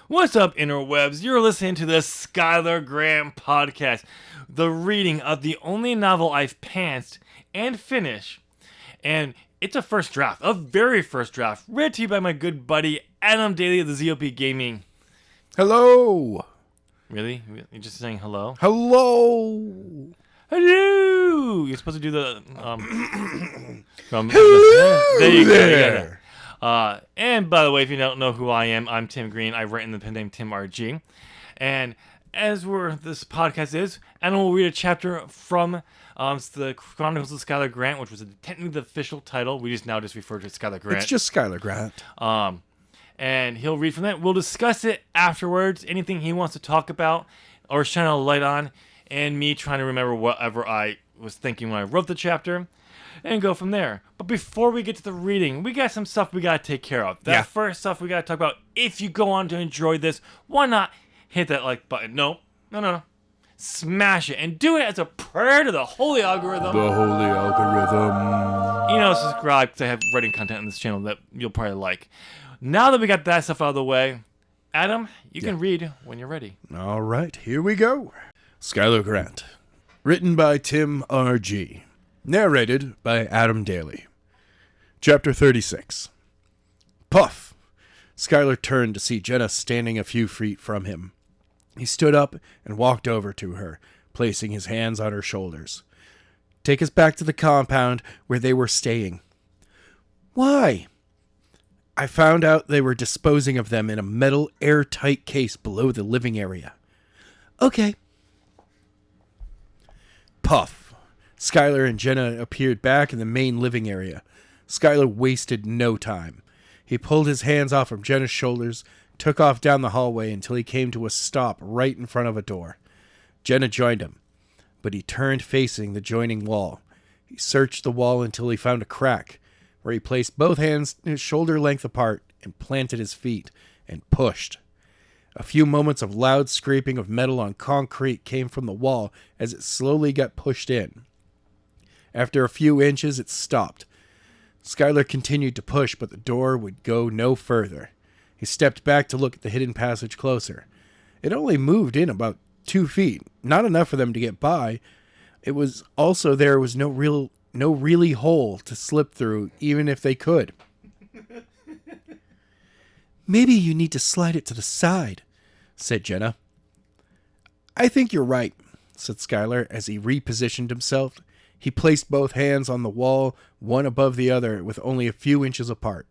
What's up, interwebs? You're listening to the Skyler Grant Podcast, the reading of the only novel I've pantsed and finished. And it's a first draft, a very first draft, read to you by my good buddy Adam Daley of the ZOP Gaming. Hello. Really? You're just saying hello? Hello. Hello. You're supposed to do the Hello there you go. there. And by the way, if you don't know who I am, I'm Tim Green. I write in the pen name Tim RG. And as this podcast is, and we'll read a chapter from the Chronicles of Skyler Grant, which was technically the official title. We just refer to it as Skyler Grant. It's just Skyler Grant. And he'll read from that. We'll discuss it afterwards. Anything he wants to talk about or shine a light on, and me trying to remember whatever I was thinking when I wrote the chapter, and go from there. But before we get to the reading, we got some stuff we got to take care of. That first stuff we got to talk about. If you go on to enjoy this, why not hit that like button? No. Smash it and do it as a prayer to the holy algorithm. The holy algorithm. Subscribe because I have writing content on this channel that you'll probably like. Now that we got that stuff out of the way, Adam, you can read when you're ready. All right, here we go. Skyler Grant. Written by Tim RG. Narrated by Adam Daley. Chapter 36. Puff. Skyler turned to see Jenna standing a few feet from him. He stood up and walked over to her, placing his hands on her shoulders. Take us back to the compound where they were staying. Why? I found out they were disposing of them in a metal airtight case below the living area. Okay. Puff. Skyler and Jenna appeared back in the main living area. Skyler wasted no time. He pulled his hands off of Jenna's shoulders, took off down the hallway until he came to a stop right in front of a door. Jenna joined him, but he turned facing the joining wall. He searched the wall until he found a crack, where he placed both hands shoulder length apart and planted his feet and pushed. A few moments of loud scraping of metal on concrete came from the wall as it slowly got pushed in. After a few inches, it stopped. Skyler continued to push, but the door would go no further. He stepped back to look at the hidden passage closer. It only moved in about 2 feet, not enough for them to get by. It was also there was no really hole to slip through, even if they could. Maybe you need to slide it to the side, said Jenna. I think you're right, said Skyler as he repositioned himself. He placed both hands on the wall, one above the other, with only a few inches apart.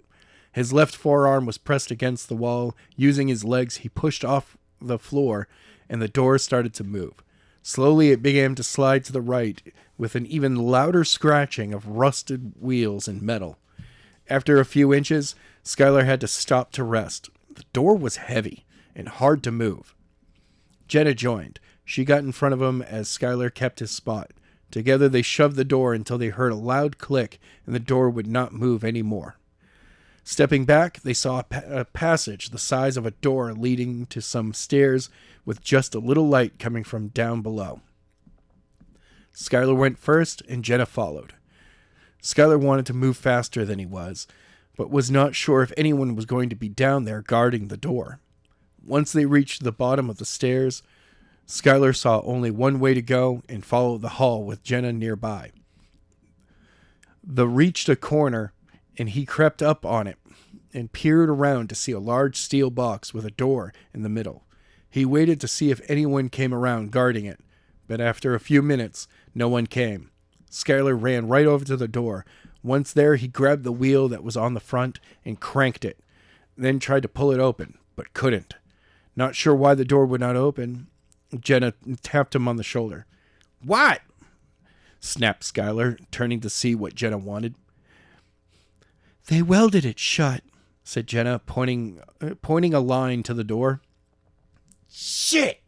His left forearm was pressed against the wall. Using his legs, he pushed off the floor, and the door started to move. Slowly, it began to slide to the right, with an even louder scratching of rusted wheels and metal. After a few inches, Skyler had to stop to rest. The door was heavy and hard to move. Jenna joined. She got in front of him as Skyler kept his spot. Together, they shoved the door until they heard a loud click, and the door would not move anymore. Stepping back, they saw a passage the size of a door leading to some stairs with just a little light coming from down below. Skyler went first, and Jenna followed. Skyler wanted to move faster than he was, but was not sure if anyone was going to be down there guarding the door. Once they reached the bottom of the stairs, Skyler saw only one way to go and followed the hall with Jenna nearby. They reached a corner, and he crept up on it and peered around to see a large steel box with a door in the middle. He waited to see if anyone came around guarding it, but after a few minutes, no one came. Skyler ran right over to the door. Once there, he grabbed the wheel that was on the front and cranked it, then tried to pull it open, but couldn't. Not sure why the door would not open, Jenna tapped him on the shoulder. What? Snapped Skyler, turning to see what Jenna wanted. They welded it shut, said Jenna, pointing a line to the door. Shit,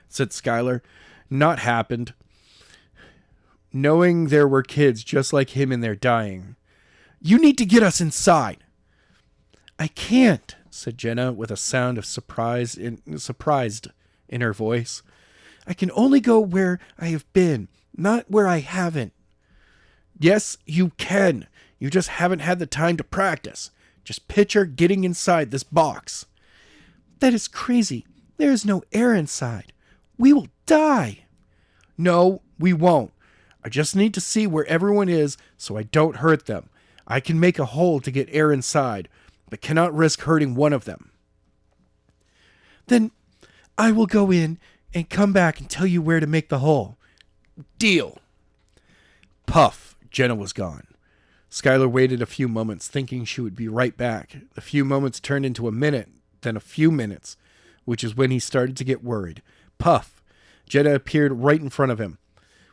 said Skyler. Not happened. Knowing there were kids just like him in there dying. You need to get us inside. I can't, said Jenna with a sound of surprised in her voice. I can only go where I have been, not where I haven't. Yes, you can. You just haven't had the time to practice. Just picture getting inside this box. That is crazy. There is no air inside. We will die. No, we won't. I just need to see where everyone is so I don't hurt them. I can make a hole to get air inside, but cannot risk hurting one of them. Then I will go in and come back and tell you where to make the hole. Deal. Puff, Jenna was gone. Skyler waited a few moments, thinking she would be right back. A few moments turned into a minute, then a few minutes, which is when he started to get worried. Puff, Jenna appeared right in front of him.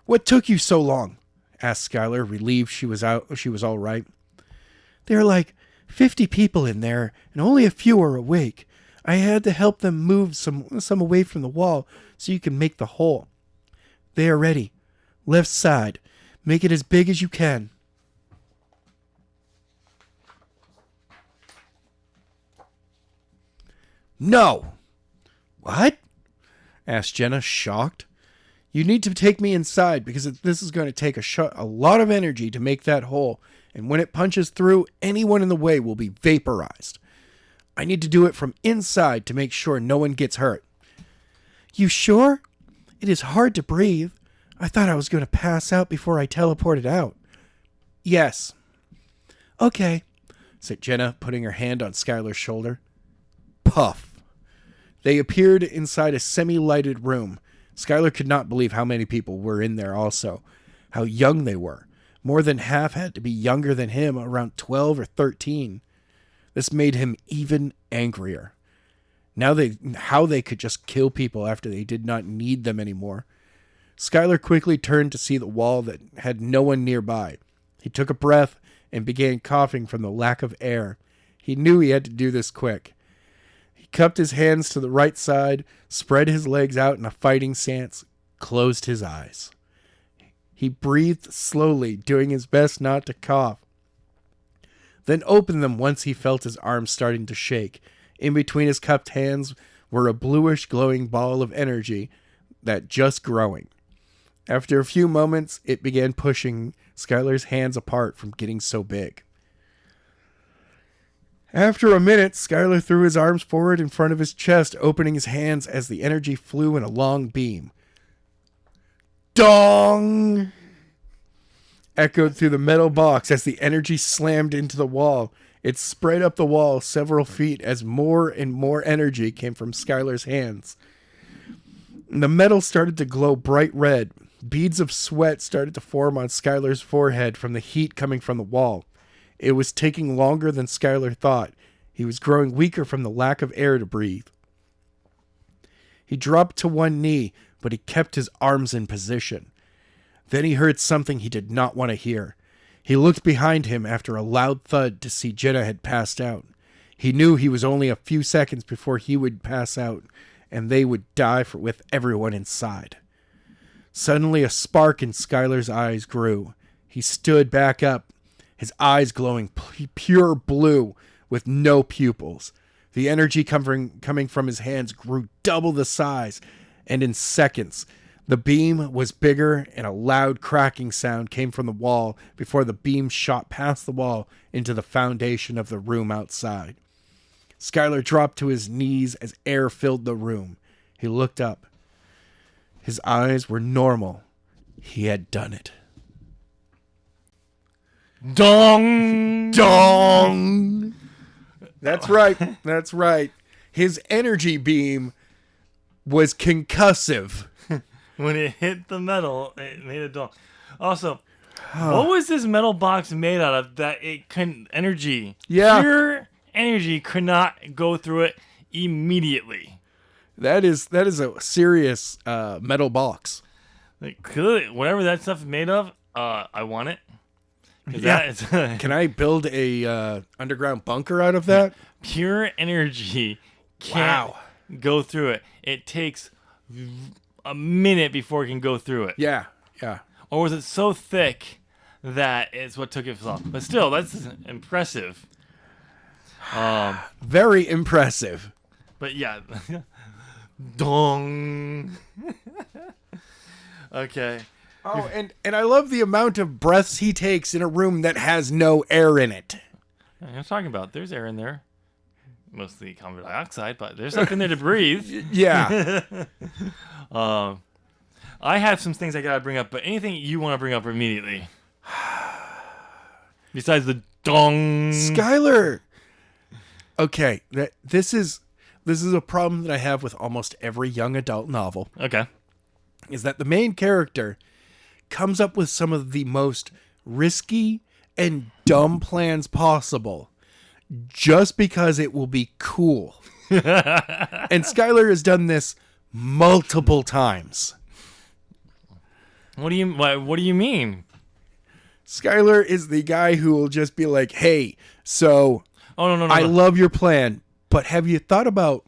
What took you so long? Asked Skyler, relieved she was all right. There are like 50 people in there, and only a few are awake. I had to help them move some away from the wall so you can make the hole. They are ready. Left side. Make it as big as you can. No. What? Asked Jenna, shocked. You need to take me inside because this is going to take a lot of energy to make that hole, and when it punches through, anyone in the way will be vaporized. I need to do it from inside to make sure no one gets hurt. You sure? It is hard to breathe. I thought I was going to pass out before I teleported out. Yes. Okay, said Jenna, putting her hand on Skyler's shoulder. Puff. They appeared inside a semi-lighted room. Skyler could not believe how many people were in there also. How young they were. More than half had to be younger than him, around 12 or 13. This made him even angrier. How they could just kill people after they did not need them anymore. Skyler quickly turned to see the wall that had no one nearby. He took a breath and began coughing from the lack of air. He knew he had to do this quick. He cupped his hands to the right side, spread his legs out in a fighting stance, closed his eyes. He breathed slowly, doing his best not to cough, then opened them once he felt his arms starting to shake. In between his cupped hands were a bluish glowing ball of energy that just growing. After a few moments, it began pushing Skyler's hands apart from getting so big. After a minute, Skyler threw his arms forward in front of his chest, opening his hands as the energy flew in a long beam. Dong! Echoed through the metal box as the energy slammed into the wall. It spread up the wall several feet as more and more energy came from Skyler's hands. The metal started to glow bright red. Beads of sweat started to form on Skyler's forehead from the heat coming from the wall. It was taking longer than Skyler thought. He was growing weaker from the lack of air to breathe. He dropped to one knee, but he kept his arms in position. Then he heard something he did not want to hear. He looked behind him after a loud thud to see Jenna had passed out. He knew he was only a few seconds before he would pass out, and they would die with everyone inside. Suddenly a spark in Skyler's eyes grew. He stood back up, his eyes glowing pure blue with no pupils. The energy coming from his hands grew double the size, and in seconds, the beam was bigger and a loud cracking sound came from the wall before the beam shot past the wall into the foundation of the room outside. Skyler dropped to his knees as air filled the room. He looked up. His eyes were normal. He had done it. Dong! Dong! That's right. That's right. His energy beam was concussive. When it hit the metal, it made a dong. Also, what was this metal box made out of that it couldn't pure energy could not go through it immediately? That is a serious metal box. Like, clearly, whatever that stuff is made of, I want it. Yeah. Can I build a underground bunker out of that? Pure energy can't go through it. It takes a minute before it can go through it. Yeah. Or was it so thick that it's what took it so long? But still, that's impressive. Very impressive. But yeah. Dong. Okay. Oh, and I love the amount of breaths he takes in a room that has no air in it. I'm talking about. There's air in there. mostly carbon dioxide, but there's something there to breathe. Yeah. I have some things I gotta bring up, but anything you want to bring up immediately? Besides the dong. Skyler. Okay, this is a problem that I have with almost every young adult novel. Okay. Is that the main character comes up with some of the most risky and dumb plans possible just because it will be cool. And Skyler has done this multiple times. What do you mean? Skyler is the guy who will just be like, hey, so No. I love your plan, but have you thought about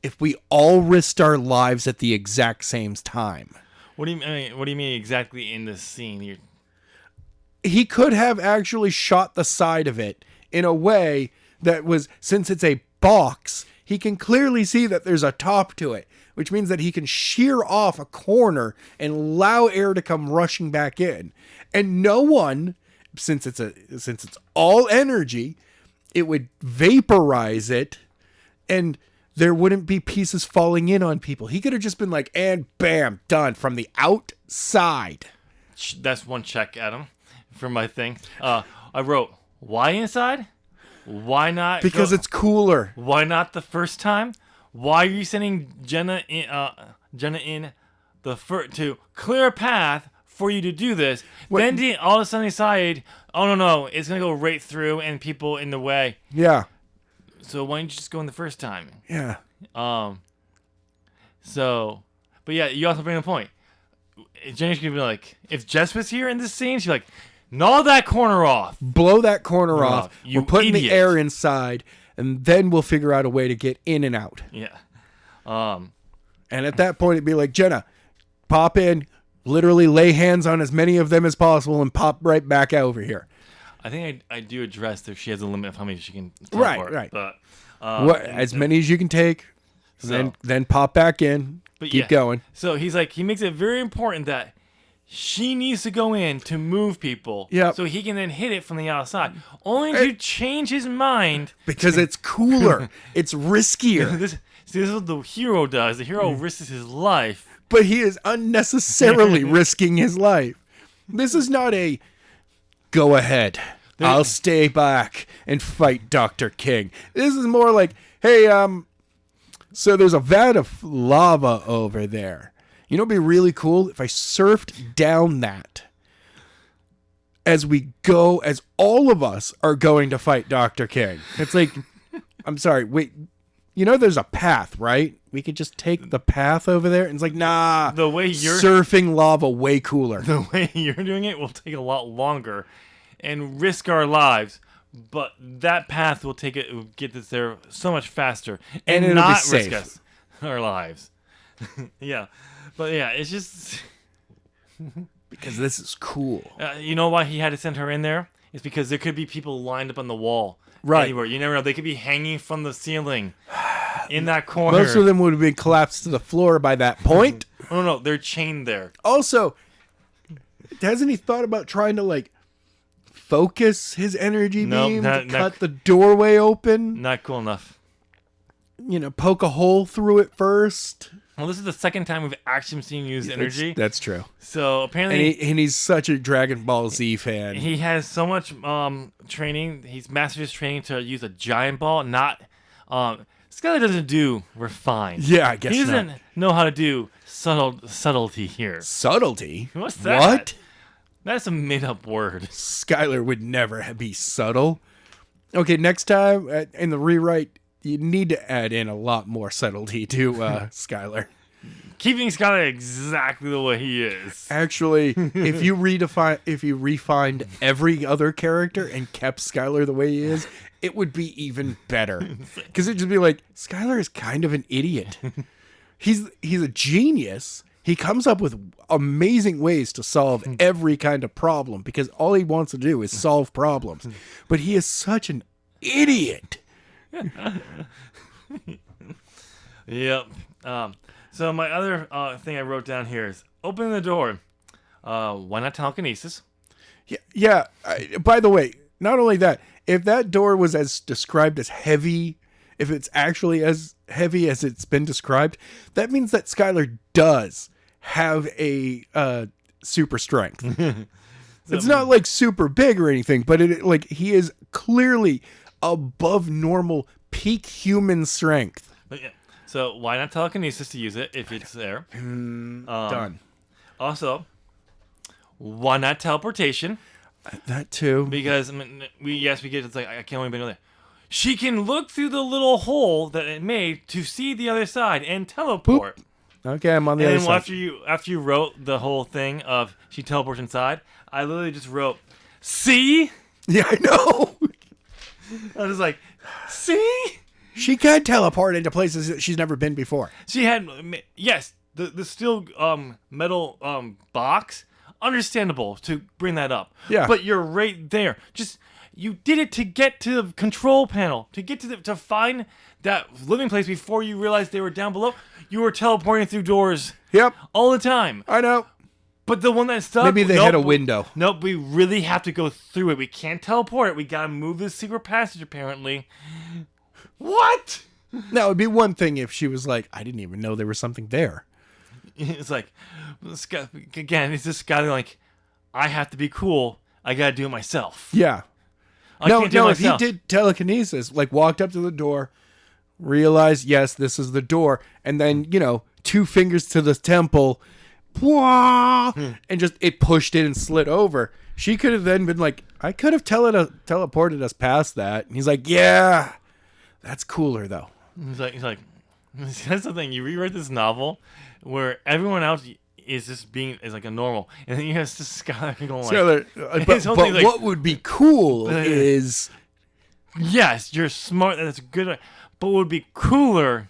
if we all risked our lives at the exact same time? What do you mean exactly in this scene? He could have actually shot the side of it in a way that was, since it's a box, he can clearly see that there's a top to it, which means that he can shear off a corner and allow air to come rushing back in. And no one, since it's all energy, it would vaporize it and there wouldn't be pieces falling in on people. He could have just been like, and bam, done from the outside. That's one check, Adam, for my thing. I wrote, why inside? Why not? Because it's cooler. Why not the first time? Why are you sending Jenna in to clear a path for you to do this? What? Then all of a sudden decide, oh no, it's gonna go right through and people in the way. Yeah. So why don't you just go in the first time? Yeah. So, but yeah, you also bring a point. Jenny's gonna be like, if Jess was here in this scene, she'd be like, gnaw that corner off. Blow that corner off. You We're putting idiot. the air inside, and then we'll figure out a way to get in and out. Yeah. And at that point, it'd be like, Jenna, pop in, literally lay hands on as many of them as possible, and pop right back over here. I think I do address that she has a limit of how many she can teleport. Right. But As many as you can take, then pop back in, keep going. So he makes it very important that she needs to go in to move people. Yep. So he can then hit it from the outside. Only to change his mind. Because it's cooler. It's riskier. This is what the hero does. The hero risks his life. But he is unnecessarily risking his life. This is not a go ahead. I'll stay back and fight Dr. King. This is more like, hey, so there's a vat of lava over there. You know, it'd be really cool if I surfed down that as all of us are going to fight Dr. King. It's like, I'm sorry, wait, you know, there's a path, right? We could just take the path over there. And it's like, nah, the way you're surfing lava, way cooler. The way you're doing it will take a lot longer and risk our lives. But that path will get us there so much faster and it'll not be risk safe. our lives. Yeah. But yeah, it's just because this is cool. You know why he had to send her in there? It's because there could be people lined up on the wall. Right. Anywhere. You never know. They could be hanging from the ceiling in that corner. Most of them would have been collapsed to the floor by that point. Oh, no. They're chained there. Also, hasn't he thought about trying to, focus his energy beam to cut the doorway open? Not cool enough. You know, poke a hole through it first. Well, this is the second time we've actually seen him use energy. That's true. So apparently, and he's such a Dragon Ball Z fan. He has so much training. He's mastered his training to use a giant ball. Not Skyler doesn't do refined. Yeah, I guess he doesn't know how to do subtlety here. Subtlety? What's that? What? That's a made-up word. Skyler would never be subtle. Okay, next time in the rewrite, you need to add in a lot more subtlety to Skyler. Keeping Skyler exactly the way he is. Actually, if you refined every other character and kept Skyler the way he is, it would be even better. Because it'd just be like, Skyler is kind of an idiot. He's a genius. He comes up with amazing ways to solve every kind of problem because all he wants to do is solve problems. But he is such an idiot. Yep. So my other thing I wrote down here is open the door. Why not telekinesis? Yeah. By the way, not only that, if that door was as described as heavy if it's actually as heavy as it's been described, that means that Skyler does have a super strength. It's not like super big or anything, but he is clearly above normal peak human strength. But yeah. So why not telekinesis to use it if it's there? Done. Also, why not teleportation? That too. Because we get it's like I can't only be there. She can look through the little hole that it made to see the other side and teleport. Boop. Okay, I'm on the other side. After you wrote the whole thing of she teleports inside, I literally just wrote, "See?" Yeah, I know. I was like, "See?" She can teleport into places that she's never been before. She had the steel metal box. Understandable to bring that up. Yeah. But you're right there. You did it to get to the control panel, to get to find that living place before you realized they were down below. You were teleporting through doors. Yep. All the time. I know. But the one that stuck. Maybe they had a window. Nope. We really have to go through it. We can't teleport it. We gotta move the secret passage. Apparently. What? Now it'd be one thing if she was like, I didn't even know there was something there. It's like, again, it's this guy like, I have to be cool. I gotta do it myself. Yeah. If he did telekinesis, like walked up to the door, realized, yes, this is the door, and then, 2 fingers to the temple, and just it pushed it and slid over. She could have then been like, I could have teleported us past that. And he's like, yeah, that's cooler though. He's like, that's the thing. You rewrite this novel where everyone else is like a normal, and then you have this Skyler going like, but what would be cool is, yes, you're smart. That's good. But what would be cooler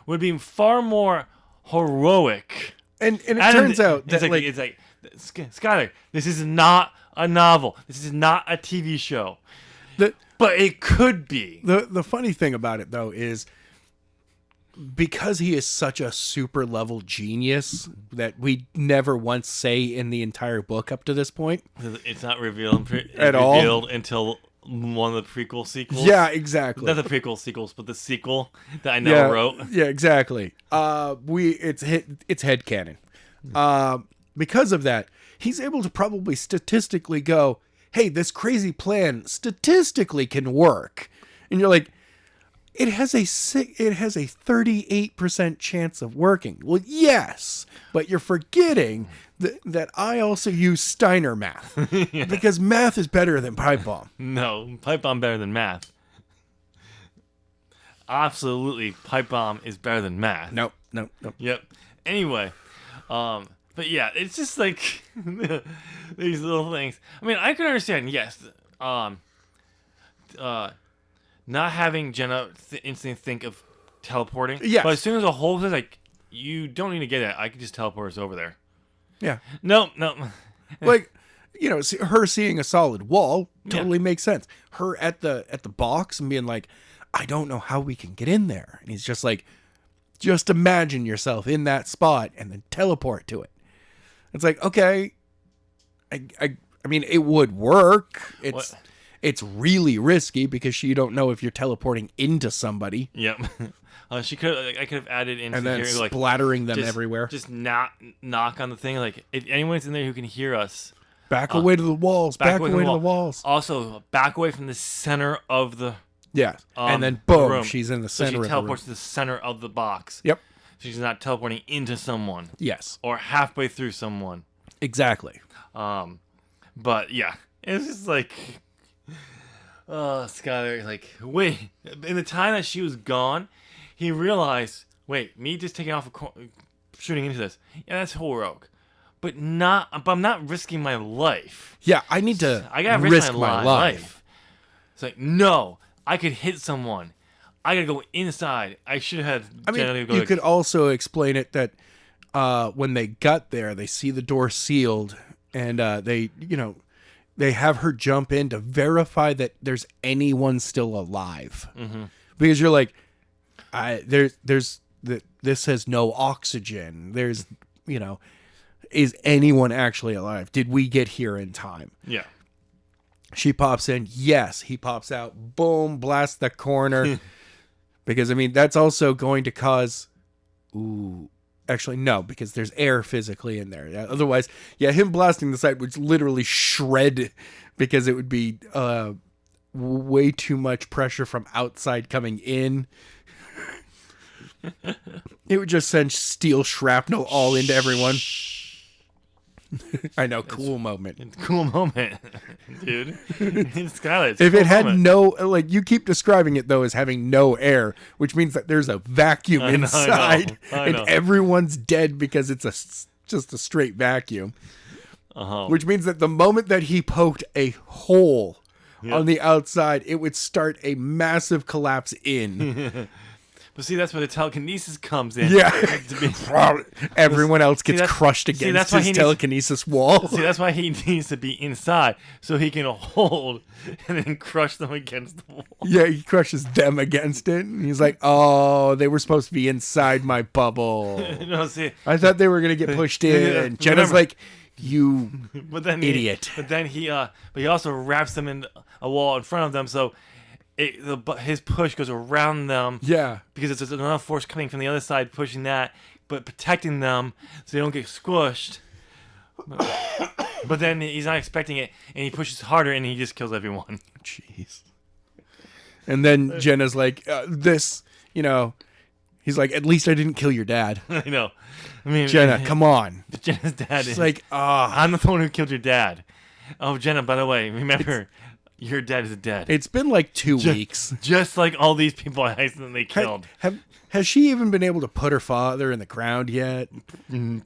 would be far more heroic. And it turns out that it's like Skyler, this is not a novel. This is not a TV show. But it could be. The funny thing about it though is, because he is such a super level genius that we never once say in the entire book up to this point. It's not revealed at all until one of the prequel sequels. Yeah, exactly. Not the prequel sequels, but the sequel that I never wrote. Yeah, exactly. It's headcanon. Because of that, he's able to probably statistically go, hey, this crazy plan statistically can work. And you're like, it has a 38% chance of working. Well, yes, but you're forgetting that I also use Steiner math. Yeah. Because math is better than pipe bomb. No, pipe bomb better than math. Absolutely, pipe bomb is better than math. Nope. Yep. Anyway, but yeah, it's just like these little things. I mean, I can understand, yes, not having Jenna instantly think of teleporting. Yes. But as soon as a hole says, like, you don't need to get it. I can just teleport us over there. Yeah. No. Like, her seeing a solid wall totally makes sense. Her at the box and being like, I don't know how we can get in there. And he's just like, just imagine yourself in that spot and then teleport to it. It's like, okay, I mean, it would work. It's really risky because you don't know if you're teleporting into somebody. Yep. I could have added in and then splattering them everywhere. Just not knock on the thing. Like, if anyone's in there who can hear us, back away to the walls. Back away to the walls. Also, back away from the center of the. Yeah. And then boom, room. She's in the center. So she teleports of the room. To the center of the box. Yep. She's not teleporting into someone. Yes. Or halfway through someone. Exactly. But yeah, it's just like, Skyler, like, wait. In the time that she was gone, he realized, wait, me just taking off shooting into this, yeah, that's heroic, but I'm not risking my life. Yeah, I need to. I gotta risk my life. It's like, no, I could hit someone. I gotta go inside. I should have had. I mean, you could also explain it that when they got there, they see the door sealed, and they have her jump in to verify that there's anyone still alive. Mm-hmm. Because you're like, this has no oxygen. There's, is anyone actually alive? Did we get here in time? Yeah. She pops in. Yes, he pops out. Boom, blast the corner. Because, I mean, that's also going to cause... Ooh. Actually, no, because there's air physically in there. Yeah, otherwise, him blasting the site would literally shred because it would be way too much pressure from outside coming in. It would just send steel shrapnel all into everyone. I know, cool moment. It's a cool moment, dude. It's Skyler. If it had no, like, you keep describing it though as having no air, which means that there's a vacuum inside, I know. and everyone's dead because it's just a straight vacuum. Which means that the moment that he poked a hole on the outside, it would start a massive collapse in. But see, that's where the telekinesis comes in. Yeah. Everyone else gets crushed against his telekinesis wall. See, that's why he needs to be inside, so he can hold and then crush them against the wall. Yeah, he crushes them against it. And he's like, oh, they were supposed to be inside my bubble. I thought they were going to get pushed in. Jenna's like, you idiot. But he also wraps them in a wall in front of them, so... his push goes around them. Yeah. Because there's enough force coming from the other side pushing that, but protecting them so they don't get squished. But then he's not expecting it, and he pushes harder, and he just kills everyone. Jeez. And then Jenna's like, he's like, at least I didn't kill your dad. I know. I mean, Jenna, come on. Jenna's dad is like, I'm the one who killed your dad. Oh, Jenna, by the way, remember... Your dad is dead. It's been like 2 weeks. Just like all these people I accidentally killed. Has she even been able to put her father in the ground yet?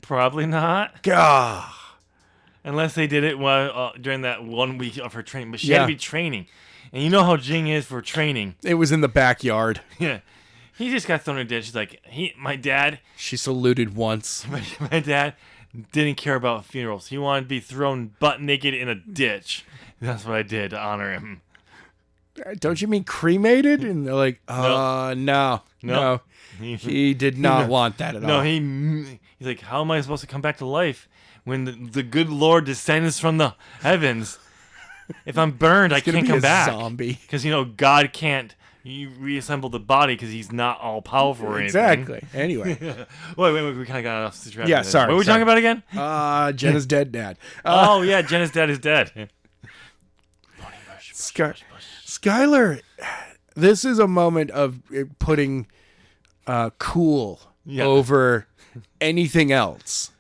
Probably not. Gah. Unless they did it during that 1 week of her training. But she had to be training. And you know how Jing is for training. It was in the backyard. Yeah. He just got thrown in a ditch. She's like, my dad... She saluted once. My dad didn't care about funerals. He wanted to be thrown butt naked in a ditch. That's what I did to honor him. Don't you mean cremated? And they're like, no. He did not want that at all. No, he's like, how am I supposed to come back to life when the good Lord descends from the heavens? If I'm burned, I can't come back. Zombie. Because, God can't reassemble the body because he's not all powerful or anything. Exactly. Anyway. wait, we kind of got off the track. Yeah, sorry. What were we talking about again? Jenna's dead dad. Jenna's dad is dead. Skyler, this is a moment of putting cool over anything else.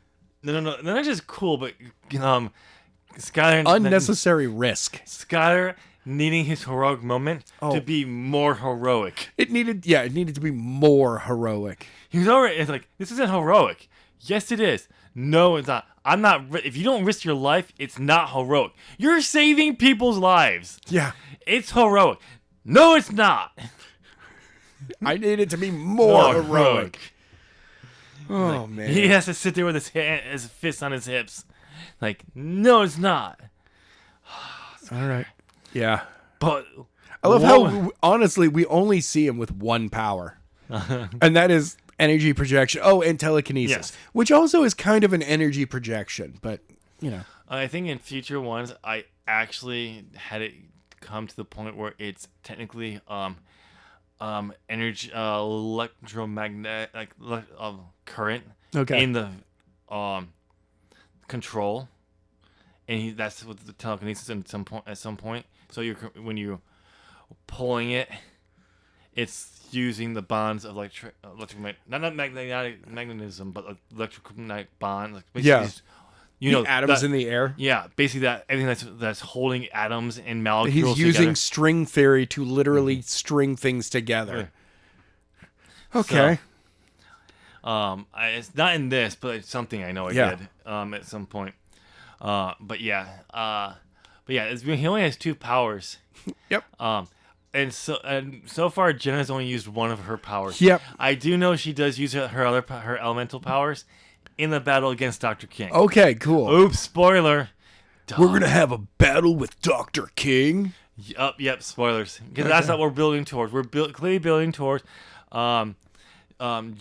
No, not just cool, but Skyler... Unnecessary risk. Skyler needing his heroic moment to be more heroic. It needed to be more heroic. He was already... It's like, this isn't heroic. Yes, it is. No, it's not. I'm not... If you don't risk your life, it's not heroic. You're saving people's lives. Yeah. It's heroic. No, it's not. I need it to be more heroic. Oh, like, man. He has to sit there with his fist on his hips. Like, no, it's not. All right. Yeah. But... I love how, honestly, we only see him with one power. And that is... energy projection. Oh, and telekinesis. Yes. Which also is kind of an energy projection, but, I think in future ones, I actually had it come to the point where it's technically energy, electromagnetic, current in the control. And that's what the telekinesis at some point. So when you're pulling it, it's using the bonds of not magnetism, but electromagnetic bond. Just, atoms in the air. Yeah, basically everything that's holding atoms and molecules. He's using string theory to literally string things together. Okay. So, it's not in this, but it's something I know I did at some point. But he only has 2 powers. Yep. And so far, Jenna's only used one of her powers. Yep. I do know she does use her elemental powers in the battle against Dr. King. Okay, cool. Oops, spoiler. We're gonna have a battle with Dr. King. Yep, spoilers. Because that's what we're building towards. We're clearly building towards Jenna and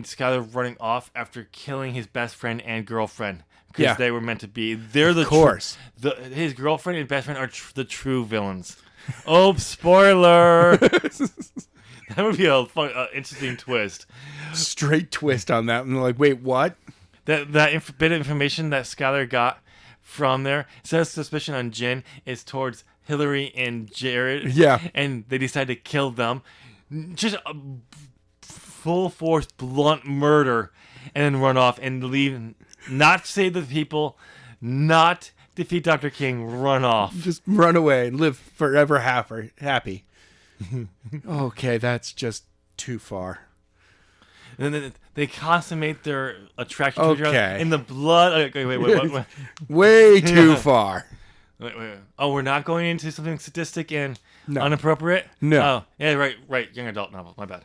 Skyler running off after killing his best friend and girlfriend. Because they were meant to be. They're the... Of course. His girlfriend and best friend are the true villains. Oh, spoiler! That would be a fun, interesting twist. Straight twist on that. And they're like, wait, what? That bit of information that Skyler got from there says suspicion on Jen is towards Hillary and Jared. Yeah. And they decide to kill them. Just a full force, blunt murder, and then run off and leave. Not save the people, not defeat Dr. King, run off. Just run away and live forever happy. Okay, that's just too far. And then they consummate their attraction to each other Okay. in the blood. Wait, what? Way too far. Wait. Oh, we're not going into something sadistic and No. inappropriate? No. Oh, yeah, right. Young adult novel. My bad.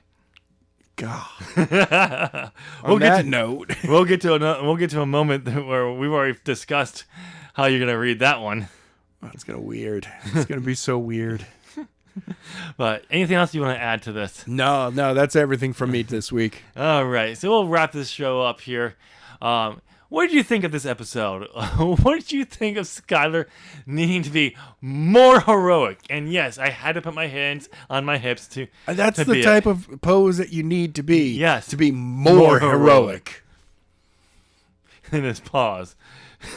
God. We'll On that note. We'll get to a moment where we've already discussed how you're gonna read that one. Oh, it's gonna weird. It's gonna be so weird. But anything else you want to add to this? No, that's everything from me this week. All right, so we'll wrap this show up here. What did you think of this episode? What did you think of Skyler needing to be more heroic? And yes, I had to put my hands on my hips to. That's the type of pose that you need to be. Yes. To be more heroic. In his pause.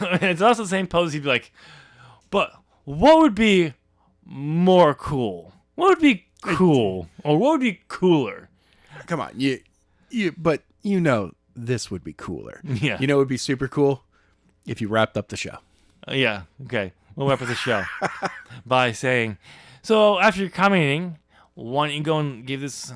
It's also the same pose he'd be like, but what would be more cool? What would be cool? Or what would be cooler? Come on, but this would be cooler. Yeah. You know, it would be super cool if you wrapped up the show. Yeah, okay. We'll wrap up the show by saying, so after you're commenting, why don't you go and give this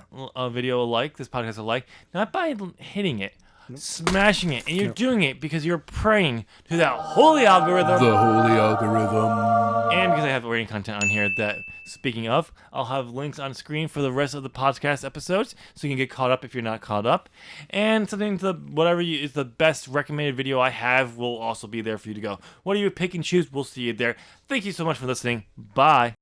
video a like, this podcast a like, not by hitting it, smashing it, and you're doing it because you're praying to that holy algorithm. The holy algorithm. And because I have rating content on here that, speaking of, I'll have links on screen for the rest of the podcast episodes so you can get caught up if you're not caught up. And something to whatever is the best recommended video I have will also be there for you to go. What do you pick and choose? We'll see you there. Thank you so much for listening. Bye.